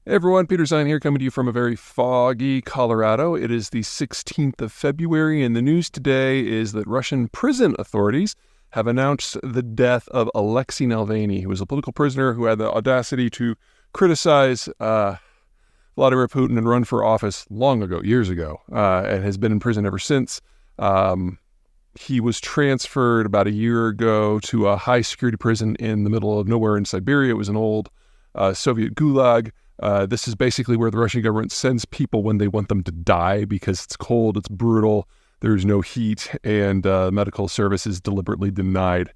Hey everyone, Peter Zeihan here, coming to you from a very foggy Colorado. It is the 16th of February, and the news today is that Russian prison authorities have announced the death of Alexei Navalny, who was a political prisoner who had the audacity to criticize Vladimir Putin and run for office long ago, years ago, and has been in prison ever since. He was transferred about a year ago to a high-security prison in the middle of nowhere in Siberia. It was an old Soviet gulag. This is basically where the Russian government sends people when they want them to die because it's cold, it's brutal, there's no heat, and medical service is deliberately denied.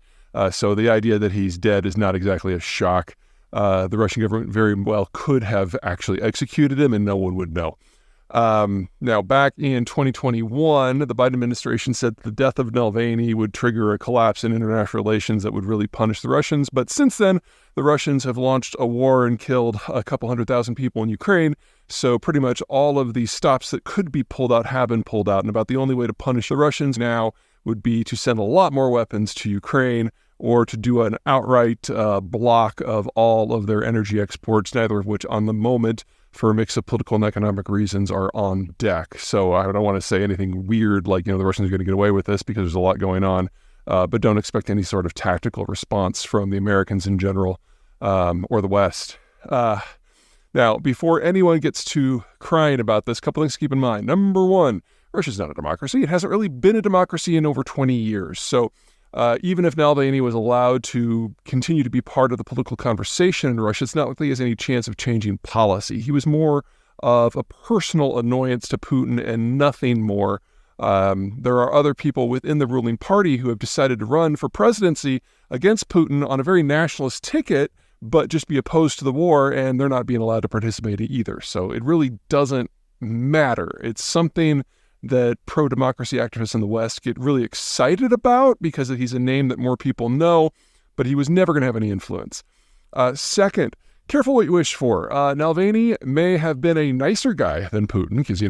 So the idea that he's dead is not exactly a shock. The Russian government very well could have actually executed him and no one would know. Now, back in 2021, the Biden administration said the death of Navalny would trigger a collapse in international relations that would really punish the Russians. But since then, the Russians have launched a war and killed a couple 100,000 people in Ukraine. So pretty much all of these stops that could be pulled out have been pulled out. And about the only way to punish the Russians now would be to send a lot more weapons to Ukraine or to do an outright block of all of their energy exports, neither of which on the moment, for a mix of political and economic reasons, are on deck. So I don't want to say anything weird like, the Russians are going to get away with this because there's a lot going on, but don't expect any sort of tactical response from the Americans in general or the West. Now, before anyone gets to crying about this, a couple things to keep in mind. Number one, Russia's not a democracy. It hasn't really been a democracy in over 20 years. So even if Navalny was allowed to continue to be part of the political conversation in Russia, it's not like he has any chance of changing policy. He was more of a personal annoyance to Putin and nothing more. There are other people within the ruling party who have decided to run for presidency against Putin on a very nationalist ticket, but just be opposed to the war, and they're not being allowed to participate either. So it really doesn't matter. It's something that pro-democracy activists in the West get really excited about because he's a name that more people know, but he was never going to have any influence. Second, careful what you wish for. Navalny may have been a nicer guy than Putin because,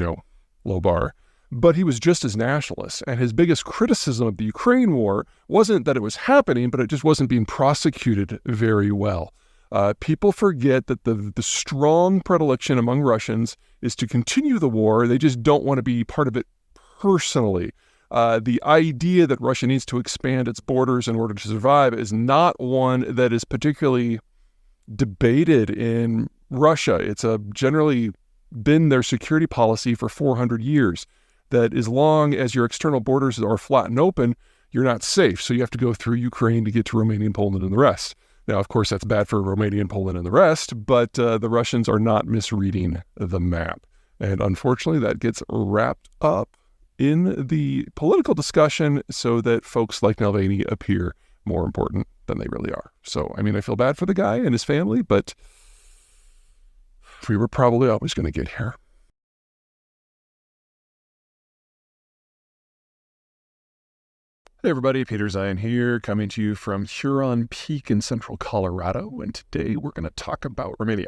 low bar, but he was just as nationalist. And his biggest criticism of the Ukraine war wasn't that it was happening, but it just wasn't being prosecuted very well. People forget that the strong predilection among Russians is to continue the war. They just don't want to be part of it personally. The idea that Russia needs to expand its borders in order to survive is not one that is particularly debated in Russia. It's generally been their security policy for 400 years, that as long as your external borders are flat and open, you're not safe. So you have to go through Ukraine to get to Romania and Poland and the rest. Now, of course, that's bad for Romania and Poland and the rest, but the Russians are not misreading the map. And unfortunately, that gets wrapped up in the political discussion so that folks like Navalny appear more important than they really are. So, I feel bad for the guy and his family, but we were probably always going to get here. Hey everybody, Peter Zeihan here, coming to you from Huron Peak in central Colorado, and today we're going to talk about Romania.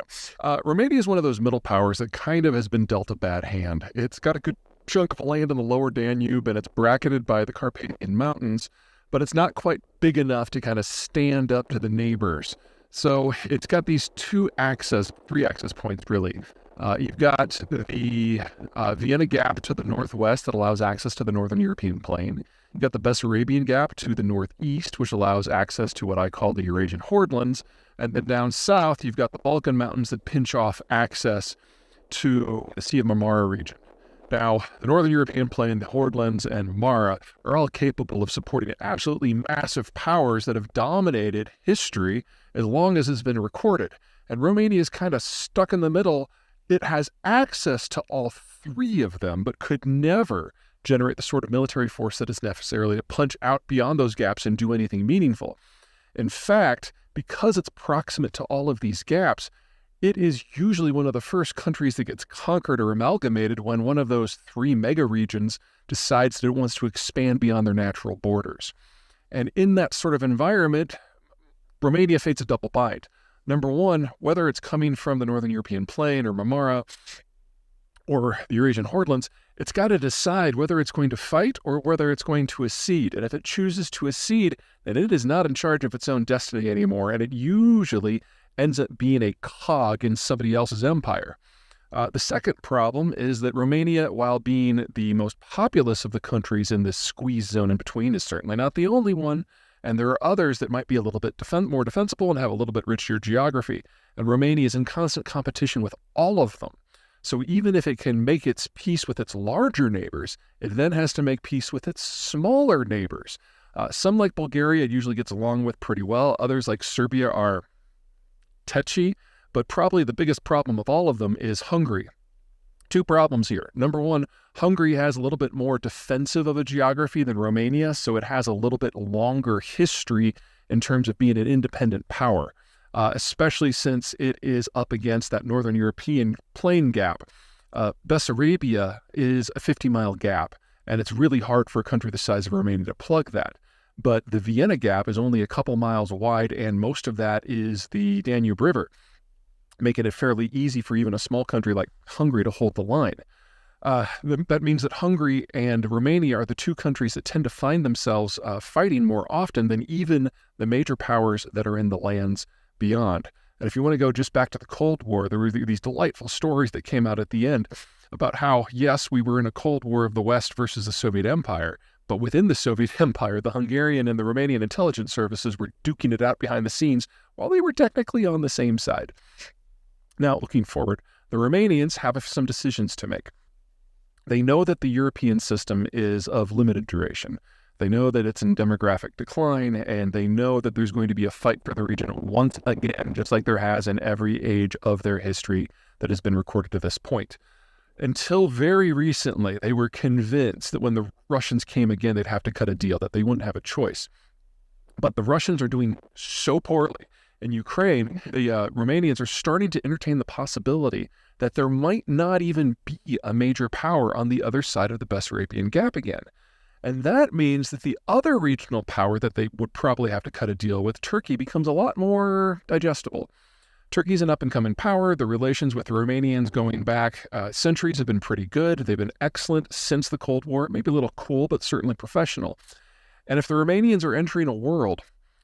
Romania is one of those middle powers that kind of has been dealt a bad hand. It's got a good chunk of land in the lower Danube, and it's bracketed by the Carpathian Mountains, but it's not quite big enough to kind of stand up to the neighbors. So it's got these three access points, really. You've got the Vienna Gap to the northwest that allows access to the northern European plain. You've got the Bessarabian Gap to the northeast, which allows access to what I call the Eurasian Hordelands. And then down south, you've got the Balkan Mountains that pinch off access to the Sea of Marmara region. Now, the northern European plain, the Hordelands, and Marmara are all capable of supporting absolutely massive powers that have dominated history as long as it's been recorded. And Romania is kind of stuck in the middle. It has access to all three of them, but could never generate the sort of military force that is necessary to punch out beyond those gaps and do anything meaningful. In fact, because it's proximate to all of these gaps, it is usually one of the first countries that gets conquered or amalgamated when one of those three mega regions decides that it wants to expand beyond their natural borders. And in that sort of environment, Romania faces a double bind. Number one, whether it's coming from the Northern European plain or Marmara or the Eurasian Hordelands, it's got to decide whether it's going to fight or whether it's going to accede. And if it chooses to accede, then it is not in charge of its own destiny anymore, and it usually ends up being a cog in somebody else's empire. The second problem is that Romania, while being the most populous of the countries in this squeeze zone in between, is certainly not the only one. And there are others that might be a little bit more defensible and have a little bit richer geography. And Romania is in constant competition with all of them. So even if it can make its peace with its larger neighbors, it then has to make peace with its smaller neighbors. Some, like Bulgaria, it usually gets along with pretty well. Others, like Serbia, are tetchy. But probably the biggest problem of all of them is Hungary. Two problems here. Number one, Hungary has a little bit more defensive of a geography than Romania, so it has a little bit longer history in terms of being an independent power, especially since it is up against that Northern European plain gap. Bessarabia is a 50-mile gap, and it's really hard for a country the size of Romania to plug that. But the Vienna gap is only a couple miles wide, and most of that is the Danube River, making it fairly easy for even a small country like Hungary to hold the line. That means that Hungary and Romania are the two countries that tend to find themselves fighting more often than even the major powers that are in the lands beyond. And if you want to go just back to the Cold War, there were these delightful stories that came out at the end about how, yes, we were in a Cold War of the West versus the Soviet Empire, but within the Soviet Empire, the Hungarian and the Romanian intelligence services were duking it out behind the scenes while they were technically on the same side. Now, looking forward, the Romanians have some decisions to make. They know that the European system is of limited duration. They know that it's in demographic decline, and they know that there's going to be a fight for the region once again, just like there has in every age of their history that has been recorded to this point. Until very recently, they were convinced that when the Russians came again, they'd have to cut a deal, that they wouldn't have a choice. But the Russians are doing so poorly. In Ukraine, the Romanians are starting to entertain the possibility that there might not even be a major power on the other side of the Bessarabian Gap again. And that means that the other regional power that they would probably have to cut a deal with, Turkey, becomes a lot more digestible. Turkey's an up-and-coming power. The relations with the Romanians going back centuries have been pretty good. They've been excellent since the Cold War, maybe a little cool, but certainly professional. And if the Romanians are entering a world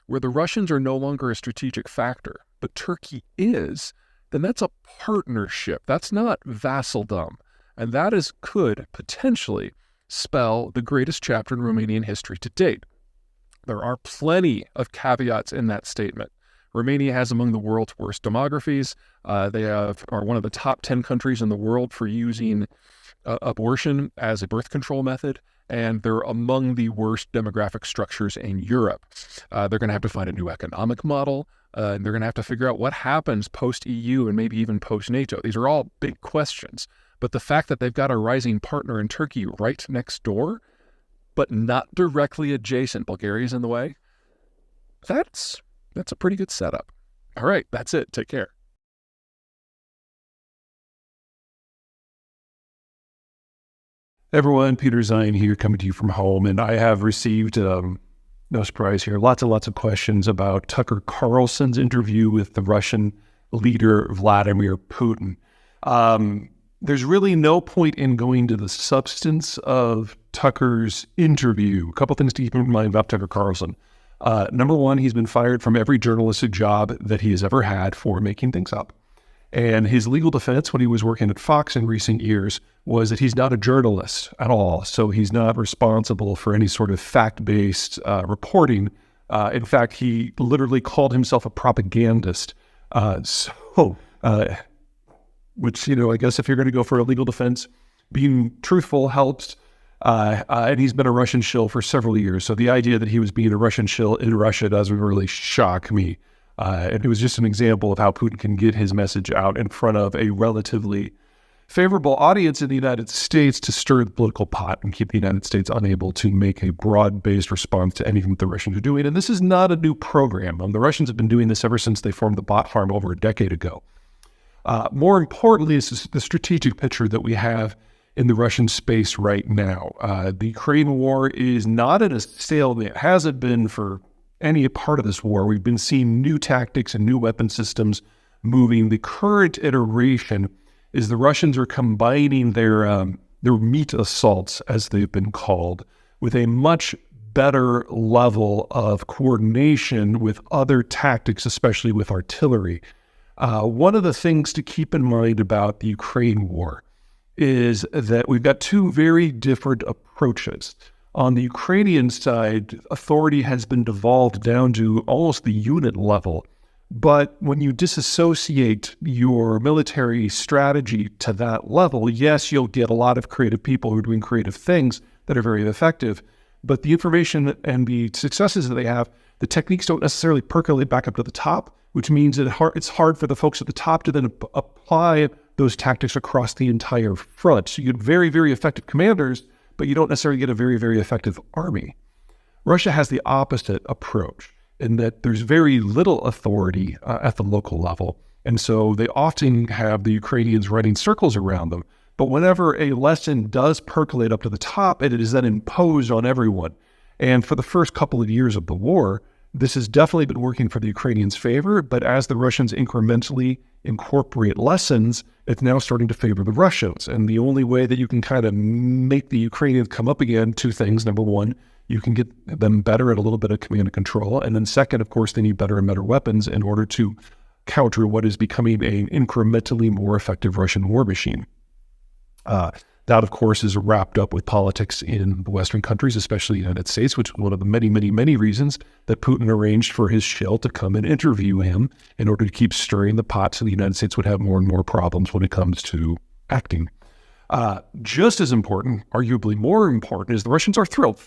where the Russians are no longer a strategic factor, but Turkey is, then that's a partnership. That's not vassaldom. And that could potentially spell the greatest chapter in Romanian history to date. There are plenty of caveats in that statement. Romania has among the world's worst demographies. They are one of the top 10 countries in the world for using abortion as a birth control method. And they're among the worst demographic structures in Europe. They're going to have to find a new economic model. And they're going to have to figure out what happens post-EU and maybe even post-NATO. These are all big questions. But the fact that they've got a rising partner in Turkey right next door, but not directly adjacent, Bulgaria's in the way, that's a pretty good setup. All right, that's it. Take care. Everyone, Peter Zeihan here, coming to you from home, and I have received, no surprise here, lots and lots of questions about Tucker Carlson's interview with the Russian leader Vladimir Putin. There's really no point in going to the substance of Tucker's interview. A couple things to keep in mind about Tucker Carlson. Number one, he's been fired from every journalistic job that he has ever had for making things up. And his legal defense when he was working at Fox in recent years was that he's not a journalist at all. So he's not responsible for any sort of fact-based reporting. In fact, he literally called himself a propagandist. Which, I guess if you're going to go for a legal defense, being truthful helps. And he's been a Russian shill for several years. So the idea that he was being a Russian shill in Russia doesn't really shock me. And it was just an example of how Putin can get his message out in front of a relatively favorable audience in the United States to stir the political pot and keep the United States unable to make a broad-based response to anything that the Russians are doing. And this is not a new program. The Russians have been doing this ever since they formed the bot farm over a decade ago. More importantly is the strategic picture that we have in the Russian space right now. The Ukraine war is not at a stalemate. It hasn't been for any part of this war. We've been seeing new tactics and new weapon systems moving. The current iteration is the Russians are combining their meat assaults, as they've been called, with a much better level of coordination with other tactics, especially with artillery. One of the things to keep in mind about the Ukraine war is that we've got two very different approaches. On the Ukrainian side, authority has been devolved down to almost the unit level. But when you disassociate your military strategy to that level, yes, you'll get a lot of creative people who are doing creative things that are very effective. But the information and the successes that they have, the techniques don't necessarily percolate back up to the top, which means that it's hard for the folks at the top to then apply those tactics across the entire front. So you get very, very effective commanders, but you don't necessarily get a very, very effective army. Russia has the opposite approach in that there's very little authority at the local level. And so they often have the Ukrainians running circles around them. But whenever a lesson does percolate up to the top, it is then imposed on everyone. And for the first couple of years of the war, this has definitely been working for the Ukrainians' favor. But as the Russians incrementally incorporate lessons, it's now starting to favor the Russians. And the only way that you can kind of make the Ukrainians come up again, two things. Number one, you can get them better at a little bit of command and control. And then second, of course, they need better and better weapons in order to counter what is becoming an incrementally more effective Russian war machine. That, of course, is wrapped up with politics in the Western countries, especially the United States, which is one of the many, many, many reasons that Putin arranged for his shill to come and interview him in order to keep stirring the pot so the United States would have more and more problems when it comes to acting. Just as important, arguably more important, is the Russians are thrilled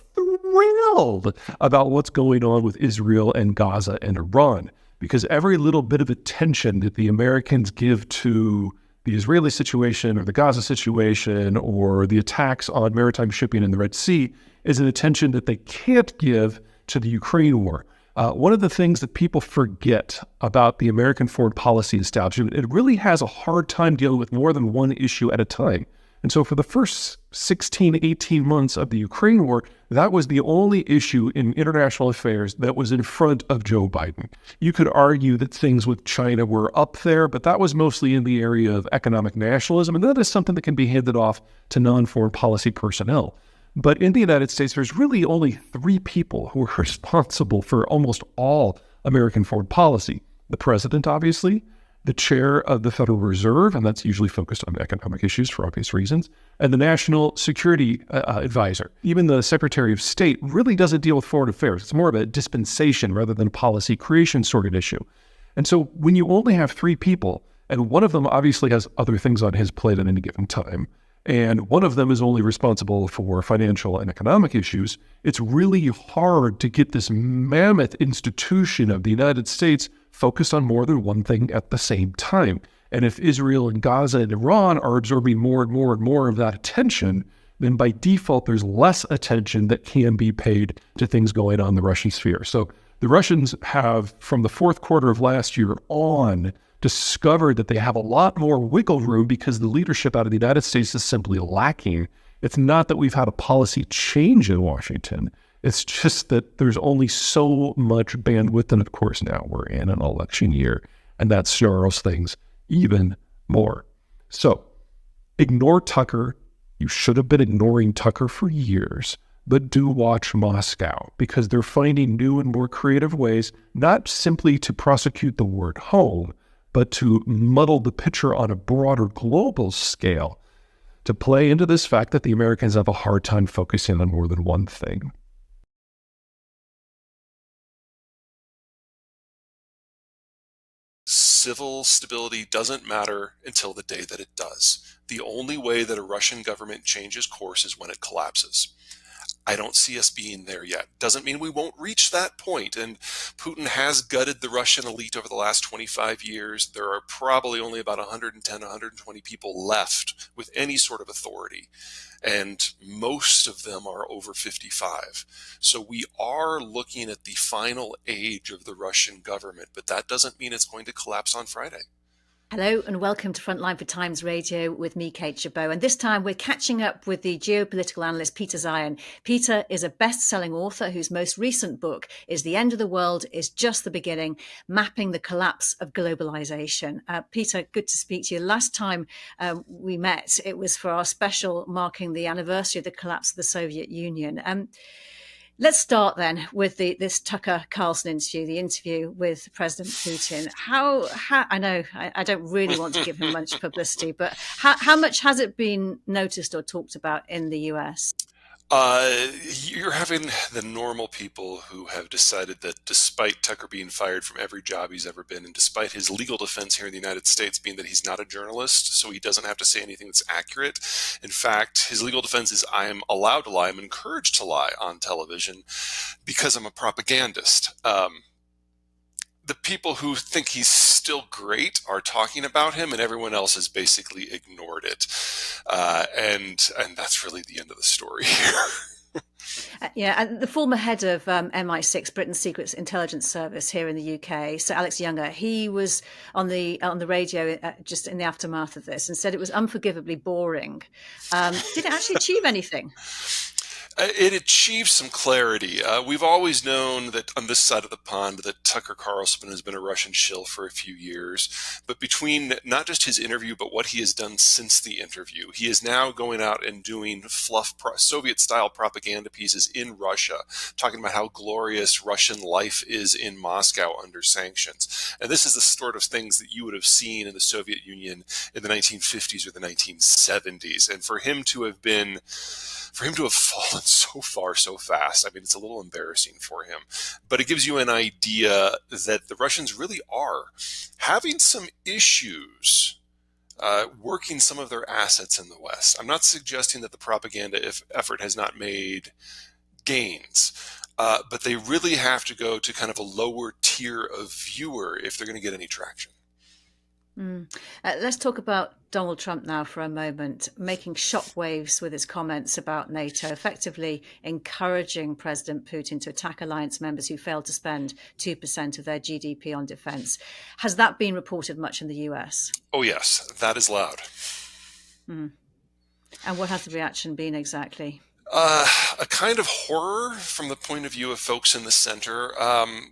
about what's going on with Israel and Gaza and Iran, because every little bit of attention that the Americans give to the Israeli situation or the Gaza situation or the attacks on maritime shipping in the Red Sea is an attention that they can't give to the Ukraine war. One of the things that people forget about the American foreign policy establishment, it really has a hard time dealing with more than one issue at a time. And so for the first 16, 18 months of the Ukraine war, that was the only issue in international affairs that was in front of Joe Biden. You could argue that things with China were up there, but that was mostly in the area of economic nationalism, and that is something that can be handed off to non-foreign policy personnel. But in the United States, there's really only three people who are responsible for almost all American foreign policy. The president, obviously, the chair of the Federal Reserve, and that's usually focused on economic issues for obvious reasons, and the national security advisor. Even the Secretary of State really doesn't deal with foreign affairs. It's more of a dispensation rather than a policy creation sort of issue. And so when you only have three people, and one of them obviously has other things on his plate at any given time, and one of them is only responsible for financial and economic issues, it's really hard to get this mammoth institution of the United States focused on more than one thing at the same time. And if Israel and Gaza and Iran are absorbing more and more and more of that attention, then by default, there's less attention that can be paid to things going on in the Russian sphere. So the Russians have, from the fourth quarter of last year on, discovered that they have a lot more wiggle room because the leadership out of the United States is simply lacking. It's not that we've had a policy change in Washington. It's just that there's only so much bandwidth. And of course, now we're in an election year, and that snarls things even more. So ignore Tucker. You should have been ignoring Tucker for years, but do watch Moscow because they're finding new and more creative ways, not simply to prosecute the word home, but to muddle the picture on a broader global scale to play into this fact that the Americans have a hard time focusing on more than one thing. Civil stability doesn't matter until the day that it does. The only way that a Russian government changes course is when it collapses. I don't see us being there yet. Doesn't mean we won't reach that point. And Putin has gutted the Russian elite over the last 25 years. There are probably only about 110, 120 people left with any sort of authority. And most of them are over 55. So we are looking at the final age of the Russian government, but that doesn't mean it's going to collapse on Friday. Hello and welcome to Frontline for Times Radio with me, Kate Chabot. And this time we're catching up with the geopolitical analyst, Peter Zeihan. Peter is a best-selling author whose most recent book is The End of the World is Just the Beginning, Mapping the Collapse of Globalization. Peter, good to speak to you. Last time we met, it was for our special marking the anniversary of the collapse of the Soviet Union. Let's start then with this Tucker Carlson interview, the interview with President Putin. How I know I don't really want to give him much publicity, but how much has it been noticed or talked about in the US? You're having the normal people who have decided that despite Tucker being fired from every job he's ever been, and despite his legal defense here in the United States being that he's not a journalist, so he doesn't have to say anything that's accurate. In fact, his legal defense is I am allowed to lie, I'm encouraged to lie on television because I'm a propagandist. The people who think he's still great are talking about him, and everyone else has basically ignored it. And that's really the end of the story here. Yeah, and the former head of MI6, Britain's Secret Intelligence Service here in the UK, Sir Alex Younger, he was on the radio just in the aftermath of this and said it was unforgivably boring. Did it actually achieve anything? It achieves some clarity. We've always known that on this side of the pond that Tucker Carlson has been a Russian shill for a few years. But between not just his interview, but what he has done since the interview, he is now going out and doing Soviet-style propaganda pieces in Russia, talking about how glorious Russian life is in Moscow under sanctions. And this is the sort of things that you would have seen in the Soviet Union in the 1950s or the 1970s. And for him to have fallen so far so fast, I mean, it's a little embarrassing for him. But it gives you an idea that the Russians really are having some issues working some of their assets in the West. I'm not suggesting that the propaganda effort has not made gains, but they really have to go to kind of a lower tier of viewer if they're going to get any traction. Let's talk about Donald Trump now for a moment, making shockwaves with his comments about NATO, effectively encouraging President Putin to attack alliance members who failed to spend 2% of their GDP on defense. Has that been reported much in the US? Oh, yes, that is loud. And what has the reaction been exactly? A kind of horror from the point of view of folks in the center,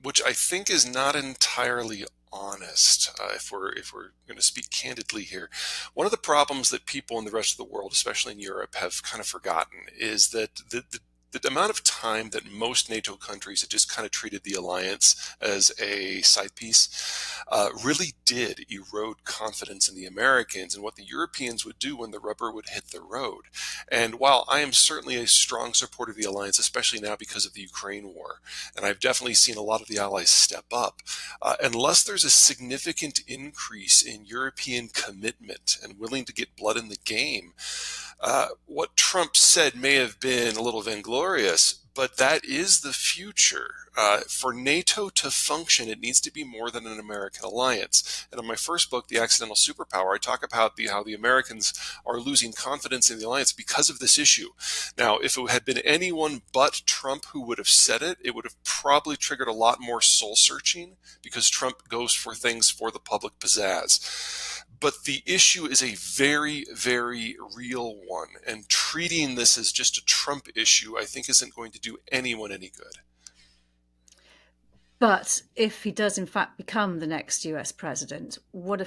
which I think is not entirely honest, if we're going to speak candidly here. One of the problems that people in the rest of the world, especially in Europe, have kind of forgotten is that the amount of time that most NATO countries had just kind of treated the alliance as a side piece really did erode confidence in the Americans and what the Europeans would do when the rubber would hit the road. And while I am certainly a strong supporter of the alliance, especially now because of the Ukraine war, and I've definitely seen a lot of the allies step up, unless there's a significant increase in European commitment and willing to get blood in the game, what Trump said may have been a little vainglorious, but that is the future. For NATO to function, it needs to be more than an American alliance. And in my first book, The Accidental Superpower, I talk about how the Americans are losing confidence in the alliance because of this issue. Now, if it had been anyone but Trump who would have said it, it would have probably triggered a lot more soul searching because Trump goes for things for the public pizzazz. But the issue is a very, very real one. And treating this as just a Trump issue, I think, isn't going to do anyone any good. But if he does, in fact, become the next US president, what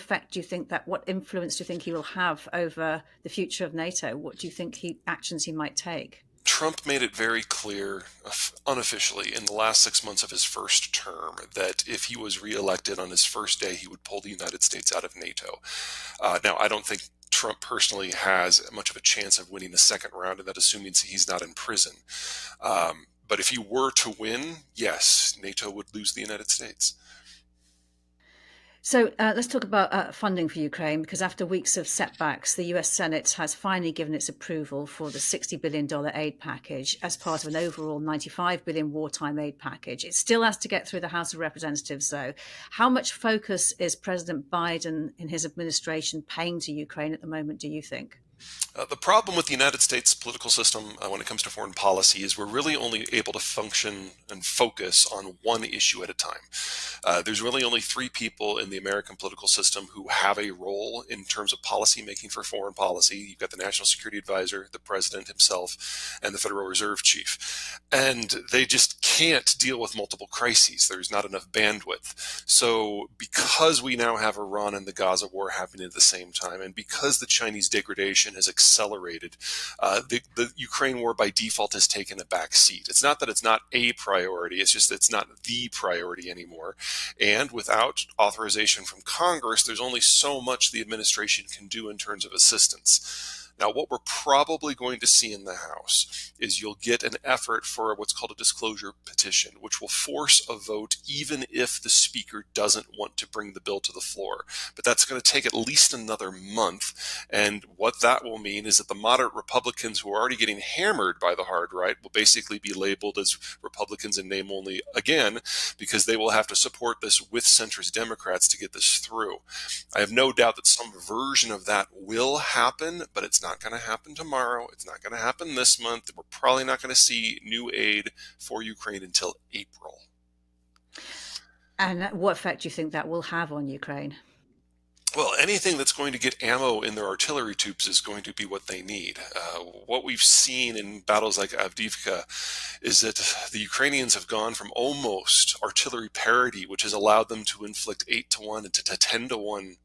influence do you think he will have over the future of NATO? What do you think actions he might take? Trump made it very clear, unofficially, in the last 6 months of his first term, that if he was reelected on his first day, he would pull the United States out of NATO. Now, I don't think Trump personally has much of a chance of winning a second round, and that assuming he's not in prison. But if he were to win, yes, NATO would lose the United States. So let's talk about funding for Ukraine, because after weeks of setbacks, the US Senate has finally given its approval for the $60 billion aid package as part of an overall $95 billion wartime aid package. It still has to get through the House of Representatives, though. How much focus is President Biden in his administration paying to Ukraine at the moment, do you think? The problem with the United States political system when it comes to foreign policy is we're really only able to function and focus on one issue at a time. There's really only three people in the American political system who have a role in terms of policy making for foreign policy. You've got the National Security Advisor, the President himself, and the Federal Reserve Chief. And they just can't deal with multiple crises. There's not enough bandwidth. So because we now have Iran and the Gaza war happening at the same time, and because the Chinese degradation escalation has accelerated. The Ukraine war by default has taken a back seat. It's not that it's not a priority, it's just that it's not the priority anymore. And without authorization from Congress, there's only so much the administration can do in terms of assistance. Now, what we're probably going to see in the House is you'll get an effort for what's called a disclosure petition, which will force a vote even if the Speaker doesn't want to bring the bill to the floor. But that's going to take at least another month. And what that will mean is that the moderate Republicans who are already getting hammered by the hard right will basically be labeled as Republicans in name only again, because they will have to support this with centrist Democrats to get this through. I have no doubt that some version of that will happen, but it's not going to happen tomorrow. It's not going to happen this month. We're probably not going to see new aid for Ukraine until April. And what effect do you think that will have on Ukraine? Well, anything that's going to get ammo in their artillery tubes is going to be what they need. What we've seen in battles like Avdiivka is that the Ukrainians have gone from almost artillery parity, which has allowed them to inflict 8-1 to 10-1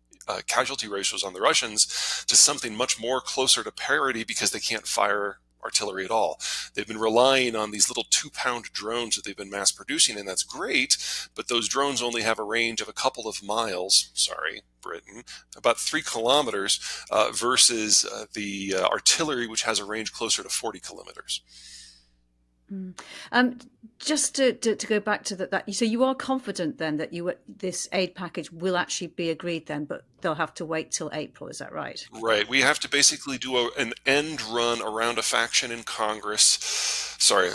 casualty ratios on the Russians, to something much more closer to parity because they can't fire artillery at all. They've been relying on these little 2-pound drones that they've been mass producing, and that's great, but those drones only have a range of a couple of miles, sorry, Britain, about 3 kilometers, versus the artillery, which has a range closer to 40 kilometers. Just to go back to that, so you are confident then that this aid package will actually be agreed then, but they'll have to wait till April, is that right? Right. We have to basically do an end run around a faction in Congress. Sorry.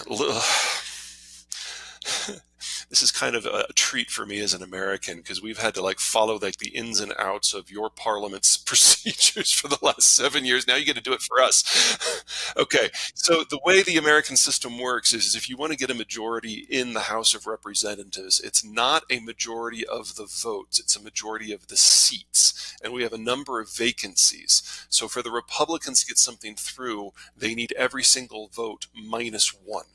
This is kind of a treat for me as an American, because we've had to follow the ins and outs of your parliament's procedures for the last 7 years. Now you get to do it for us. Okay. So the way the American system works is if you want to get a majority in the House of Representatives, it's not a majority of the votes. It's a majority of the seats. And we have a number of vacancies. So for the Republicans to get something through, they need every single vote minus 1.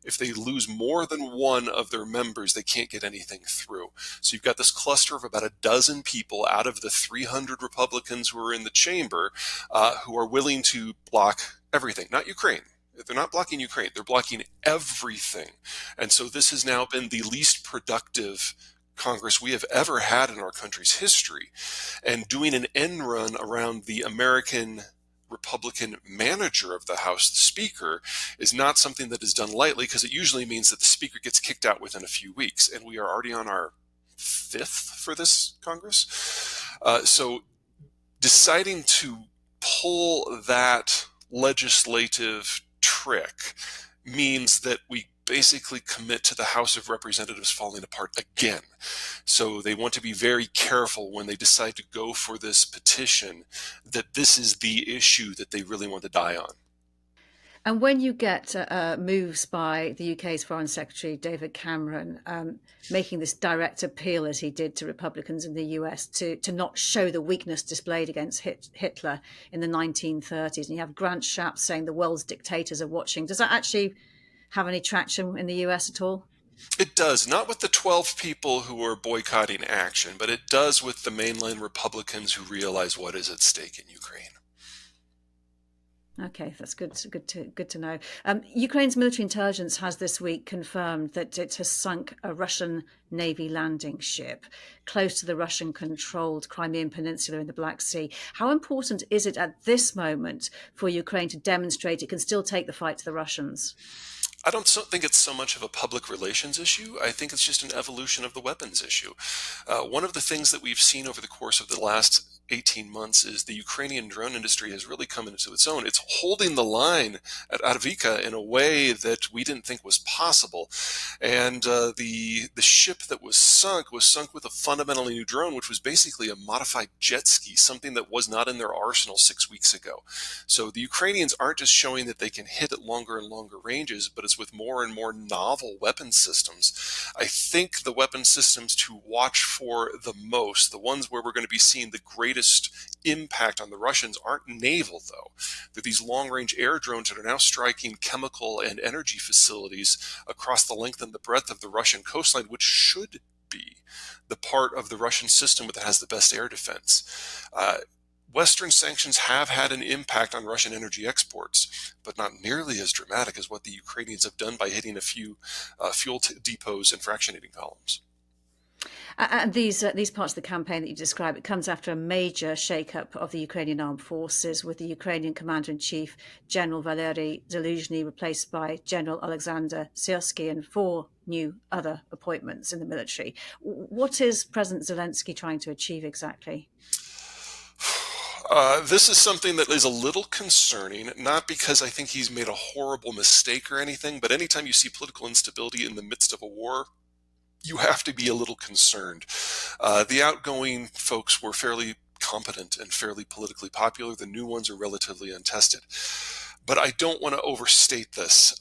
If they lose more than 1 of their members, they can't get anything through. So you've got this cluster of about a dozen people out of the 300 Republicans who are in the chamber who are willing to block everything, not Ukraine. They're not blocking Ukraine. They're blocking everything. And so this has now been the least productive Congress we have ever had in our country's history. And doing an end run around the American Republican manager of the House, the Speaker, is not something that is done lightly, because it usually means that the Speaker gets kicked out within a few weeks, and we are already on our 5th for this Congress. So deciding to pull that legislative trick means that we basically commit to the House of Representatives falling apart again. So they want to be very careful when they decide to go for this petition that this is the issue that they really want to die on. And when you get moves by the UK's Foreign Secretary, David Cameron, making this direct appeal, as he did to Republicans in the US, to not show the weakness displayed against Hitler in the 1930s, and you have Grant Shapps saying the world's dictators are watching, does that actually have any traction in the US at all? It does, not with the 12 people who are boycotting action, but it does with the mainline Republicans who realize what is at stake in Ukraine. Okay, that's good to know. Ukraine's military intelligence has this week confirmed that it has sunk a Russian Navy landing ship close to the Russian-controlled Crimean Peninsula in the Black Sea. How important is it at this moment for Ukraine to demonstrate it can still take the fight to the Russians? I don't think it's so much of a public relations issue. I think it's just an evolution of the weapons issue. One of the things that we've seen over the course of the last 18 months is the Ukrainian drone industry has really come into its own. It's holding the line at Avdiivka in a way that we didn't think was possible. And the ship that was sunk with a fundamentally new drone, which was basically a modified jet ski, something that was not in their arsenal 6 weeks ago. So the Ukrainians aren't just showing that they can hit at longer and longer ranges, but it's with more and more novel weapon systems. I think the weapon systems to watch for the most, the ones where we're going to be seeing the greatest impact on the Russians, aren't naval, though. They're these long-range air drones that are now striking chemical and energy facilities across the length and the breadth of the Russian coastline, which should be the part of the Russian system that has the best air defense. Western sanctions have had an impact on Russian energy exports, but not nearly as dramatic as what the Ukrainians have done by hitting a few depots and fractionating columns. And these parts of the campaign that you describe, it comes after a major shake-up of the Ukrainian armed forces, with the Ukrainian commander-in-chief, General Valery Zaluzhny, replaced by General Alexander Syrsky, and 4 new other appointments in the military. What is President Zelensky trying to achieve exactly? This is something that is a little concerning, not because I think he's made a horrible mistake or anything, but anytime you see political instability in the midst of a war, you have to be a little concerned. The outgoing folks were fairly competent and fairly politically popular. The new ones are relatively untested. But I don't want to overstate this.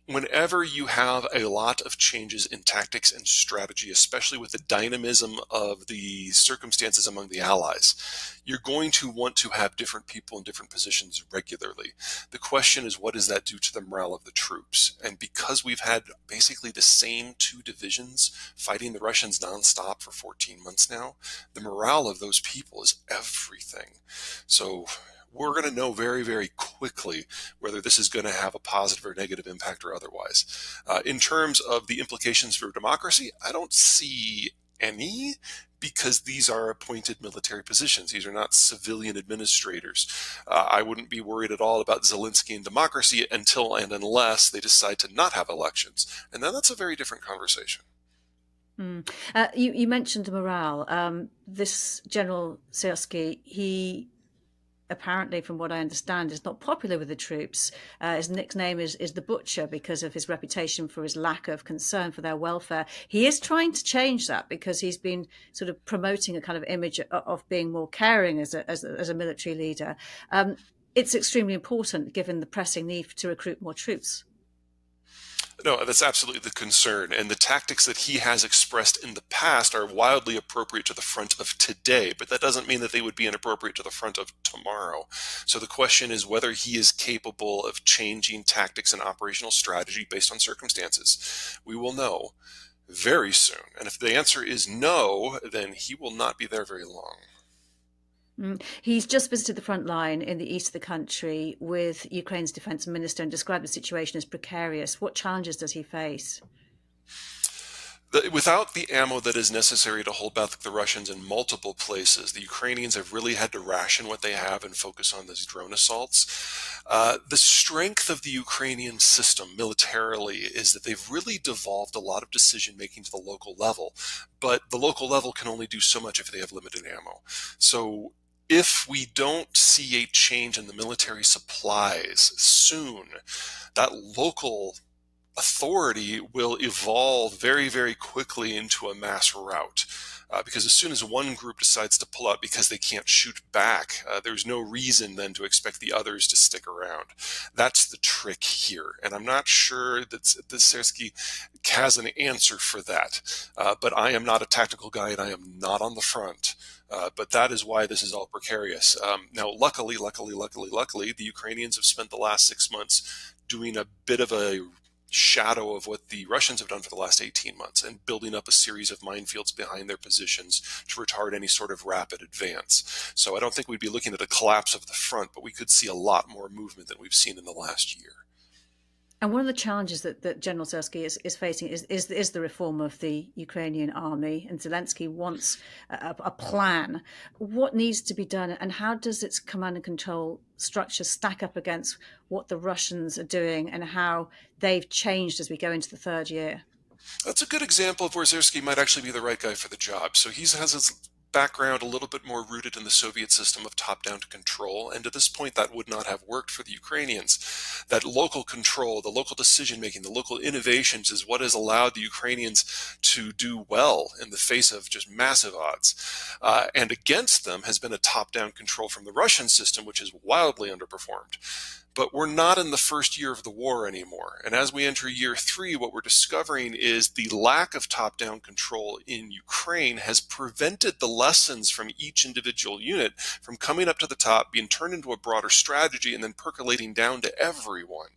Whenever you have a lot of changes in tactics and strategy, especially with the dynamism of the circumstances among the allies, you're going to want to have different people in different positions regularly. The question is, what does that do to the morale of the troops? And because we've had basically the same 2 divisions fighting the Russians nonstop for 14 months now, the morale of those people is everything. So we're going to know very, very quickly whether this is going to have a positive or negative impact or otherwise. In terms of the implications for democracy, I don't see any, because these are appointed military positions. These are not civilian administrators. I wouldn't be worried at all about Zelensky and democracy until and unless they decide to not have elections. And then that's a very different conversation. You mentioned morale. This General Syrsky, he apparently, from what I understand, is not popular with the troops. His nickname is the Butcher because of his reputation for his lack of concern for their welfare. He is trying to change that because he's been sort of promoting a kind of image of being more caring as a military leader. It's extremely important given the pressing need to recruit more troops. No, that's absolutely the concern. And the tactics that he has expressed in the past are wildly appropriate to the front of today, but that doesn't mean that they would be inappropriate to the front of tomorrow. So the question is whether he is capable of changing tactics and operational strategy based on circumstances. We will know very soon. And if the answer is no, then he will not be there very long. He's just visited the front line in the east of the country with Ukraine's defense minister and described the situation as precarious. What challenges does he face? Without the ammo that is necessary to hold back the Russians in multiple places, the Ukrainians have really had to ration what they have and focus on these drone assaults. The strength of the Ukrainian system militarily is that they've really devolved a lot of decision making to the local level, but the local level can only do so much if they have limited ammo. So if we don't see a change in the military supplies soon, that local authority will evolve very, very quickly into a mass rout. Because as soon as one group decides to pull out because they can't shoot back, there's no reason then to expect the others to stick around. That's the trick here. And I'm not sure that Syrsky has an answer for that. But I am not a tactical guy and I am not on the front. But that is why this is all precarious. Now, luckily, the Ukrainians have spent the last 6 months doing a bit of a shadow of what the Russians have done for the last 18 months and building up a series of minefields behind their positions to retard any sort of rapid advance. So I don't think we'd be looking at a collapse of the front, but we could see a lot more movement than we've seen in the last year. And one of the challenges that General Syrsky is facing is the reform of the Ukrainian army, and Zelensky wants a plan. What needs to be done, and how does its command and control structure stack up against what the Russians are doing and how they've changed as we go into the 3rd year? That's a good example of where Syrsky might actually be the right guy for the job. So he has his background a little bit more rooted in the Soviet system of top-down control, and to this point that would not have worked for the Ukrainians. That local control, the local decision-making, the local innovations is what has allowed the Ukrainians to do well in the face of just massive odds. And against them has been a top-down control from the Russian system, which has wildly underperformed. But we're not in the first year of the war anymore. And as we enter year 3, what we're discovering is the lack of top-down control in Ukraine has prevented the lessons from each individual unit from coming up to the top, being turned into a broader strategy, and then percolating down to everyone.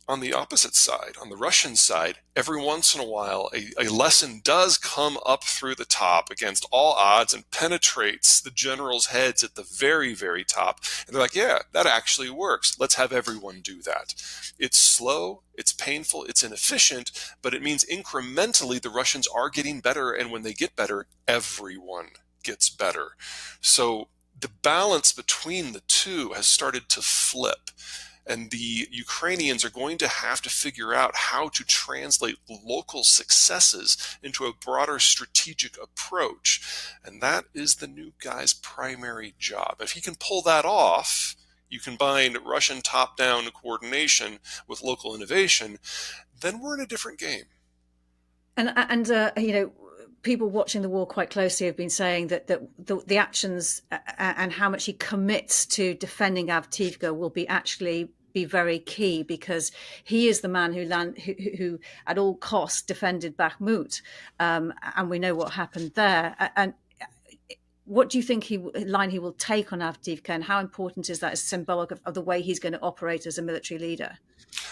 on the opposite side, on the Russian side, every once in a while, a lesson does come up through the top against all odds and penetrates the generals' heads at the very, very top. And they're like, yeah, that actually works. Let's have everyone do that. It's slow, it's painful, it's inefficient, but it means incrementally the Russians are getting better. And when they get better, everyone gets better. So the balance between the two has started to flip. And the Ukrainians are going to have to figure out how to translate local successes into a broader strategic approach. And that is the new guy's primary job. If he can pull that off, you combine Russian top-down coordination with local innovation, then we're in a different game. And people watching the war quite closely have been saying that the actions and how much he commits to defending Avdiivka will be very key, because he is the man who at all costs defended Bakhmut, and we know what happened there. And what do you think line he will take on Avdiivka, and how important is that as symbolic of the way he's going to operate as a military leader?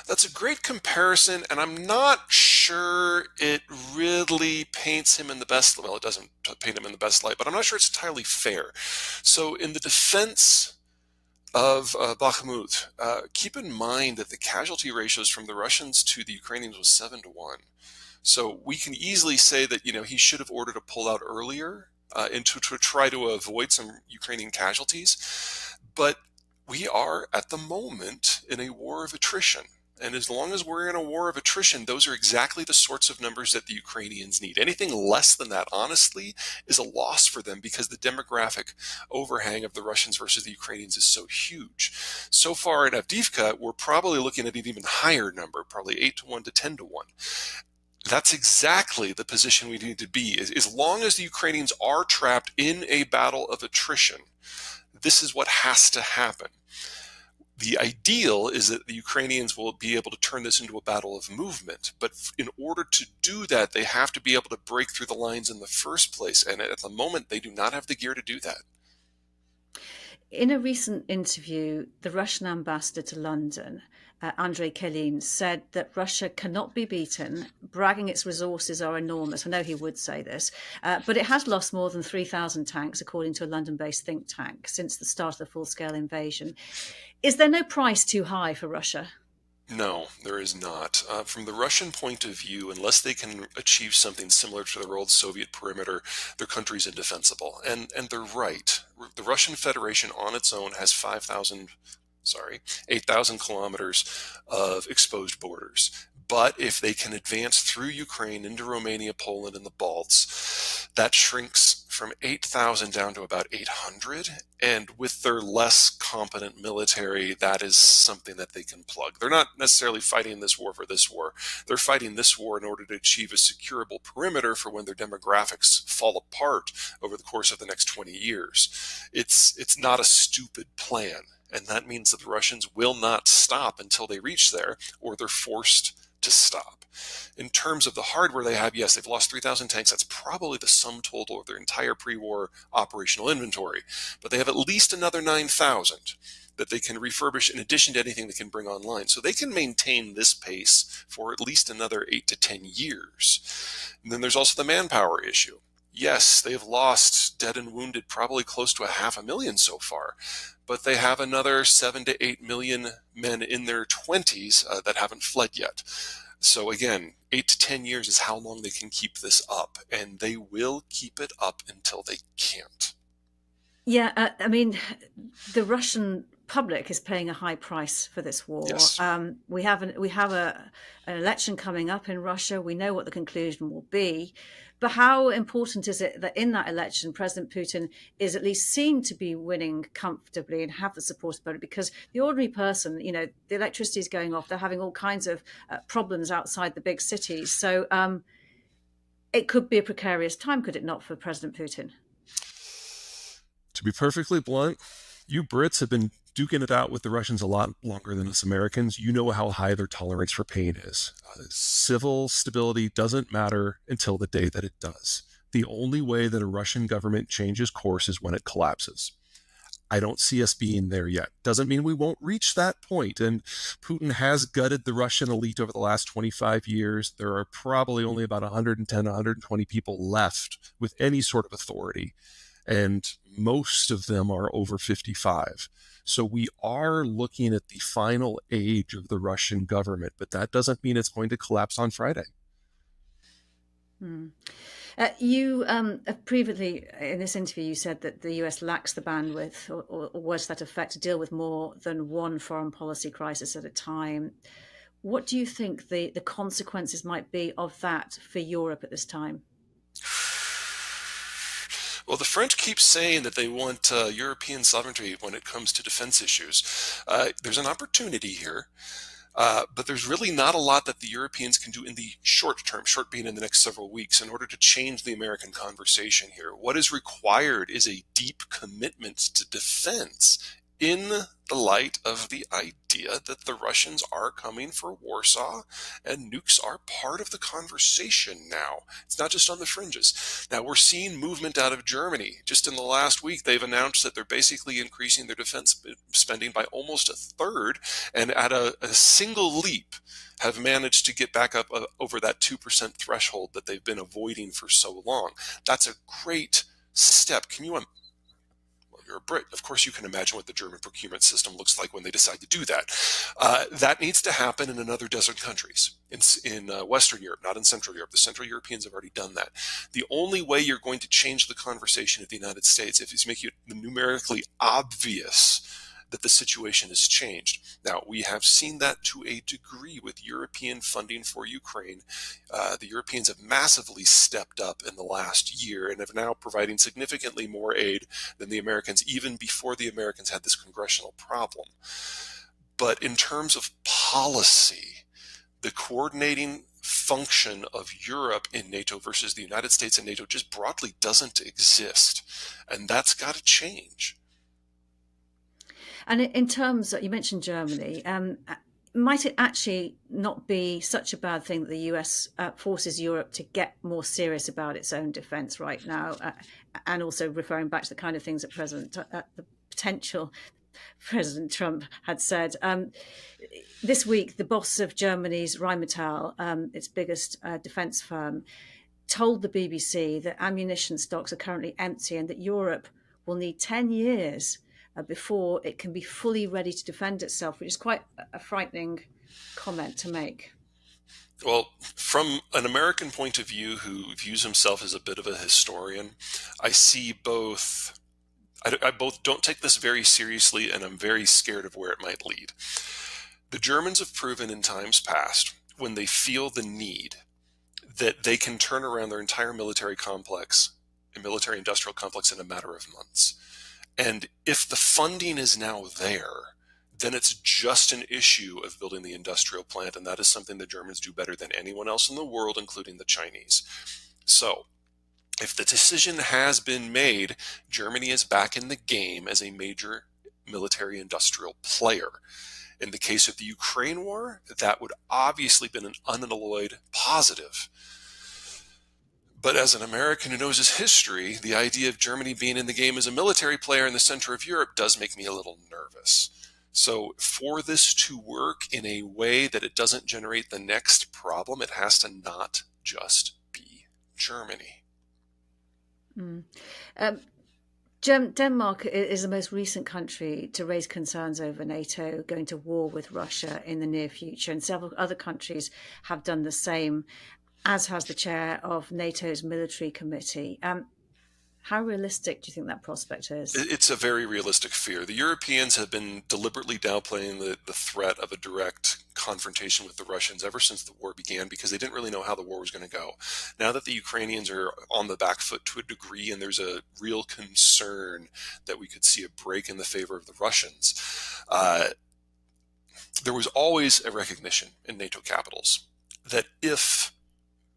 That's a great comparison, and I'm not sure it really paints him in the best, well, it doesn't paint him in the best light, but I'm not sure it's entirely fair. So in the defense of Bakhmut, keep in mind that the casualty ratios from the Russians to the Ukrainians was 7-1. So we can easily say that, he should have ordered a pullout earlier and to try to avoid some Ukrainian casualties. But we are at the moment in a war of attrition. And as long as we're in a war of attrition, those are exactly the sorts of numbers that the Ukrainians need. Anything less than that, honestly, is a loss for them, because the demographic overhang of the Russians versus the Ukrainians is so huge. So far in Avdiivka, we're probably looking at an even higher number, probably 8-1 to 10-1. That's exactly the position we need to be. As long as the Ukrainians are trapped in a battle of attrition, this is what has to happen. The ideal is that the Ukrainians will be able to turn this into a battle of movement. But in order to do that, they have to be able to break through the lines in the first place. And at the moment, they do not have the gear to do that. In a recent interview, the Russian ambassador to London, Andrei Kelin, said that Russia cannot be beaten, bragging its resources are enormous. I know he would say this, but it has lost more than 3,000 tanks, according to a London-based think tank, since the start of the full-scale invasion. Is there no price too high for Russia? No, there is not. From the Russian point of view, unless they can achieve something similar to their old Soviet perimeter, their country's indefensible. And they're right. The Russian Federation on its own has 8,000 kilometers of exposed borders. But if they can advance through Ukraine into Romania, Poland, and the Balts, that shrinks from 8,000 down to about 800. And with their less competent military, that is something that they can plug. They're not necessarily fighting this war for this war. They're fighting this war in order to achieve a securable perimeter for when their demographics fall apart over the course of the next 20 years. It's not a stupid plan. And that means that the Russians will not stop until they reach there, or they're forced to stop. In terms of the hardware they have, yes, they've lost 3,000 tanks. That's probably the sum total of their entire pre-war operational inventory. But they have at least another 9,000 that they can refurbish in addition to anything they can bring online. So they can maintain this pace for at least another 8 to 10 years. And then there's also the manpower issue. Yes, they've lost dead and wounded probably close to 500,000 so far, but they have another 7 to 8 million men in their 20s that haven't fled yet. So again, 8 to 10 years is how long they can keep this up, and they will keep it up until they can't. Yeah, I mean, the Russian public is paying a high price for this war. Yes. We have an election coming up in Russia. We know what the conclusion will be. But how important is it that in that election, President Putin is at least seen to be winning comfortably and have the support of it? Because the ordinary person, the electricity is going off. They're having all kinds of problems outside the big cities. So it could be a precarious time, could it not, for President Putin? To be perfectly blunt, you Brits have been duking it out with the Russians a lot longer than us Americans. You know how high their tolerance for pain is. Civil stability doesn't matter until the day that it does. The only way that a Russian government changes course is when it collapses. I don't see us being there yet. Doesn't mean we won't reach that point. And Putin has gutted the Russian elite over the last 25 years. There are probably only about 110, 120 people left with any sort of authority. And most of them are over 55. So we are looking at the final age of the Russian government, but that doesn't mean it's going to collapse on Friday. You previously, in this interview, you said that the US lacks the bandwidth, or words to that effect, to deal with more than one foreign policy crisis at a time. What do you think the consequences might be of that for Europe at this time? Well, the French keep saying that they want European sovereignty when it comes to defense issues. There's an opportunity here. But there's really not a lot that the Europeans can do in the short term, short being in the next several weeks, in order to change the American conversation here. What is required is a deep commitment to defense in the light of the idea that the Russians are coming for Warsaw and nukes are part of the conversation now. It's not just on the fringes. Now we're seeing movement out of Germany. Just in the last week, they've announced that they're basically increasing their defense spending by almost a third, and at a single leap have managed to get back up over that 2% threshold that they've been avoiding for so long. That's a great step. Can you You're a Brit. Of course, you can imagine what the German procurement system looks like when they decide to do that. That needs to happen in another dozen countries in Western Europe, not in Central Europe. The Central Europeans have already done that. The only way you're going to change the conversation of the United States if you make it numerically obvious that the situation has changed. Now, we have seen that to a degree with European funding for Ukraine. The Europeans have massively stepped up in the last year and have now providing significantly more aid than the Americans, even before the Americans had this congressional problem. But in terms of policy, the coordinating function of Europe in NATO versus the United States and NATO just broadly doesn't exist. And that's got to change. And in terms, you mentioned Germany, might it actually not be such a bad thing that the US forces Europe to get more serious about its own defense right now? And also referring back to the kind of things that the potential President Trump had said. This week, the boss of Germany's Rheinmetall, its biggest defense firm, told the BBC that ammunition stocks are currently empty and that Europe will need 10 years before it can be fully ready to defend itself, which is quite a frightening comment to make. Well, from an American point of view who views himself as a bit of a historian, I see both. I both don't take this very seriously, and I'm very scared of where it might lead. The Germans have proven in times past, when they feel the need, that they can turn around their entire military industrial complex in a matter of months. And if the funding is now there, then it's just an issue of building the industrial plant, and that is something the Germans do better than anyone else in the world, including the Chinese. So, if the decision has been made, Germany is back in the game as a major military industrial player. In the case of the Ukraine war, that would obviously have been an unalloyed positive. But as an American who knows his history, the idea of Germany being in the game as a military player in the center of Europe does make me a little nervous. So for this to work in a way that it doesn't generate the next problem, it has to not just be Germany. Denmark is the most recent country to raise concerns over NATO going to war with Russia in the near future, and several other countries have done the same, as has the chair of NATO's military committee. How realistic do you think that prospect is? It's a very realistic fear. The Europeans have been deliberately downplaying the threat of a direct confrontation with the Russians ever since the war began, because they didn't really know how the war was going to go. Now that the Ukrainians are on the back foot to a degree, and there's a real concern that we could see a break in the favor of the Russians, there was always a recognition in NATO capitals that if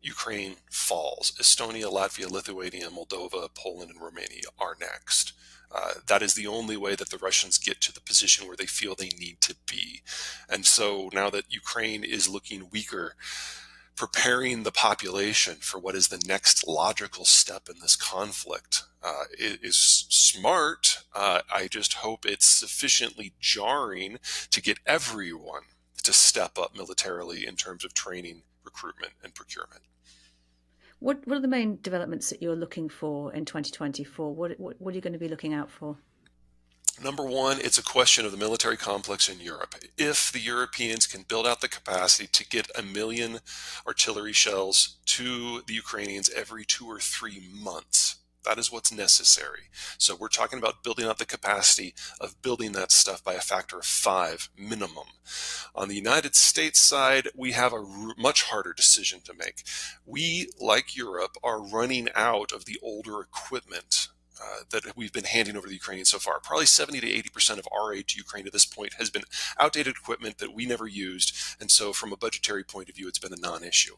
Ukraine falls, Estonia, Latvia, Lithuania, Moldova, Poland, and Romania are next. That is the only way that the Russians get to the position where they feel they need to be. And so now that Ukraine is looking weaker, preparing the population for what is the next logical step in this conflict is smart. I just hope it's sufficiently jarring to get everyone to step up militarily in terms of training, recruitment, and procurement. What are the main developments that you're looking for in 2024? What are you going to be looking out for? Number one, it's a question of the military complex in Europe. If the Europeans can build out the capacity to get 1 million artillery shells to the Ukrainians every 2 or 3 months, that is what's necessary. So we're talking about building out the capacity of building that stuff by a factor of 5 minimum. On the United States side, we have a much harder decision to make. We, like Europe, are running out of the older equipment that we've been handing over to the Ukrainians so far. Probably 70 to 80% of our aid to Ukraine to this point has been outdated equipment that we never used. And so from a budgetary point of view, it's been a non-issue.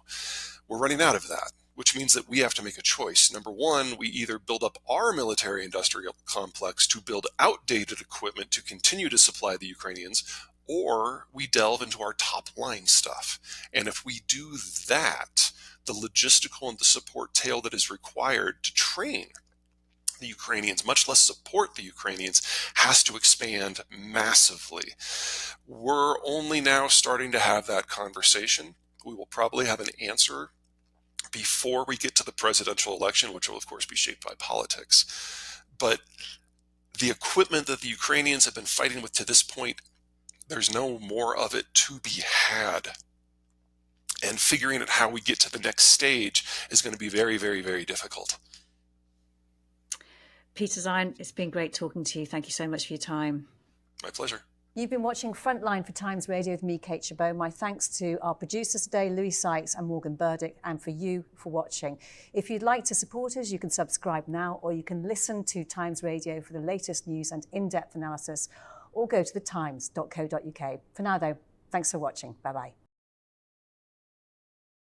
We're running out of that, which means that we have to make a choice. Number one, we either build up our military industrial complex to build outdated equipment to continue to supply the Ukrainians, or we delve into our top line stuff. And if we do that, the logistical and the support tail that is required to train the Ukrainians, much less support the Ukrainians, has to expand massively. We're only now starting to have that conversation. We will probably have an answer before we get to the presidential election, which will of course be shaped by politics. But the equipment that the Ukrainians have been fighting with to this point, there's no more of it to be had. And figuring out how we get to the next stage is going to be very, very, very difficult. Peter Zeihan, it's been great talking to you. Thank you so much for your time. My pleasure. You've been watching Frontline for Times Radio with me, Kate Chabot. My thanks to our producers today, Louis Sykes and Morgan Burdick, and for you for watching. If you'd like to support us, you can subscribe now, or you can listen to Times Radio for the latest news and in-depth analysis, or go to thetimes.co.uk. For now, though, thanks for watching. Bye-bye.